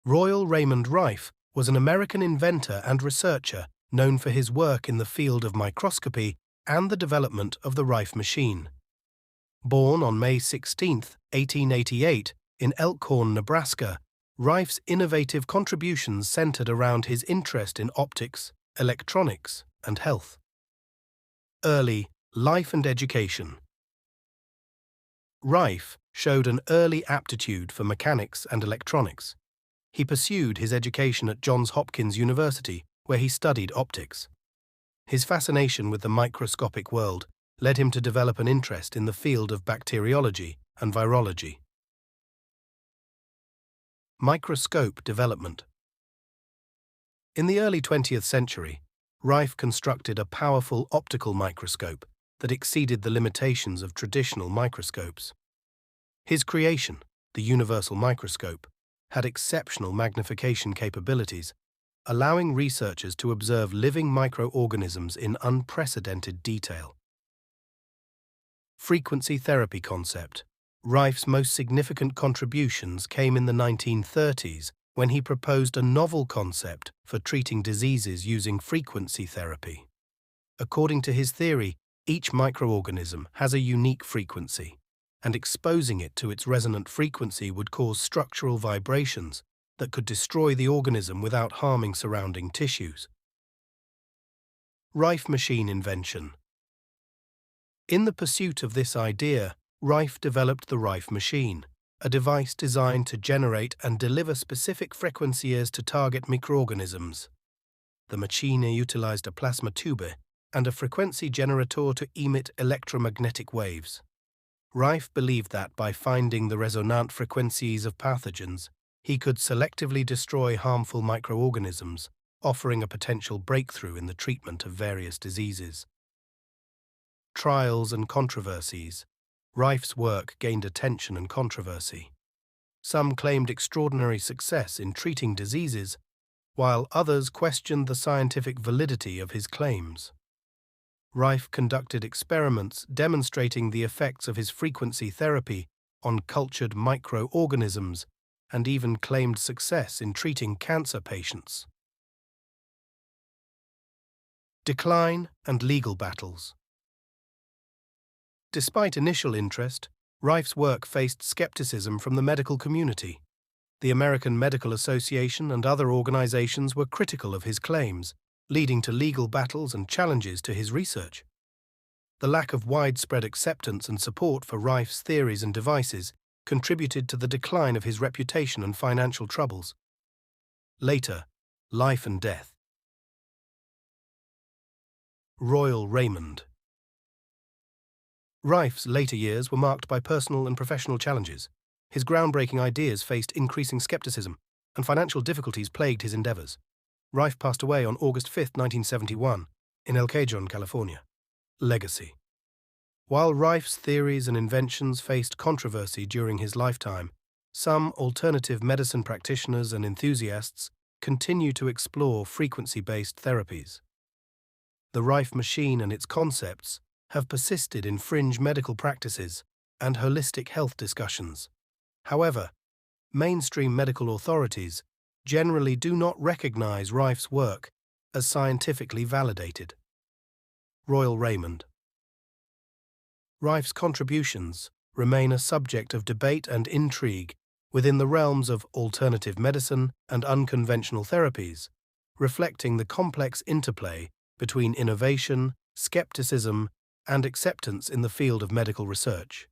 Royal Raymond Rife was an American inventor and researcher known for his work in the field of microscopy and the development of the Rife machine. Born on May 16, 1888, in Elkhorn, Nebraska, Rife's innovative contributions centered around his interest in optics, electronics, and health. Early life and education. Rife showed an early aptitude for mechanics and electronics. He pursued his education at Johns Hopkins University, where he studied optics. His fascination with the microscopic world led him to develop an interest in the field of bacteriology and virology. Microscope development. In the early 20th century, Rife constructed a powerful optical microscope that exceeded the limitations of traditional microscopes. His creation, the universal microscope, had exceptional magnification capabilities, allowing researchers to observe living microorganisms in unprecedented detail. Frequency therapy concept. Rife's most significant contributions came in the 1930s when he proposed a novel concept for treating diseases using frequency therapy. According to his theory, each microorganism has a unique frequency, and exposing it to its resonant frequency would cause structural vibrations that could destroy the organism without harming surrounding tissues. Rife machine invention. In the pursuit of this idea, Rife developed the Rife machine, a device designed to generate and deliver specific frequencies to target microorganisms. The machine utilized a plasma tube and a frequency generator to emit electromagnetic waves. Rife believed that by finding the resonant frequencies of pathogens, he could selectively destroy harmful microorganisms, offering a potential breakthrough in the treatment of various diseases. Trials and controversies. Rife's work gained attention and controversy. Some claimed extraordinary success in treating diseases, while others questioned the scientific validity of his claims. Rife conducted experiments demonstrating the effects of his frequency therapy on cultured microorganisms and even claimed success in treating cancer patients. Decline and legal battles. Despite initial interest, Rife's work faced skepticism from the medical community. The American Medical Association and other organizations were critical of his claims, leading to legal battles and challenges to his research. The lack of widespread acceptance and support for Rife's theories and devices contributed to the decline of his reputation and financial troubles. Later, life and death. Royal Raymond. Rife's later years were marked by personal and professional challenges. His groundbreaking ideas faced increasing skepticism, and financial difficulties plagued his endeavors. Rife passed away on August 5, 1971, in El Cajon, California. Legacy. While Rife's theories and inventions faced controversy during his lifetime, some alternative medicine practitioners and enthusiasts continue to explore frequency-based therapies. The Rife machine and its concepts have persisted in fringe medical practices and holistic health discussions. However, mainstream medical authorities generally do not recognize Rife's work as scientifically validated. Royal Raymond. Rife's contributions remain a subject of debate and intrigue within the realms of alternative medicine and unconventional therapies, reflecting the complex interplay between innovation, skepticism, and acceptance in the field of medical research.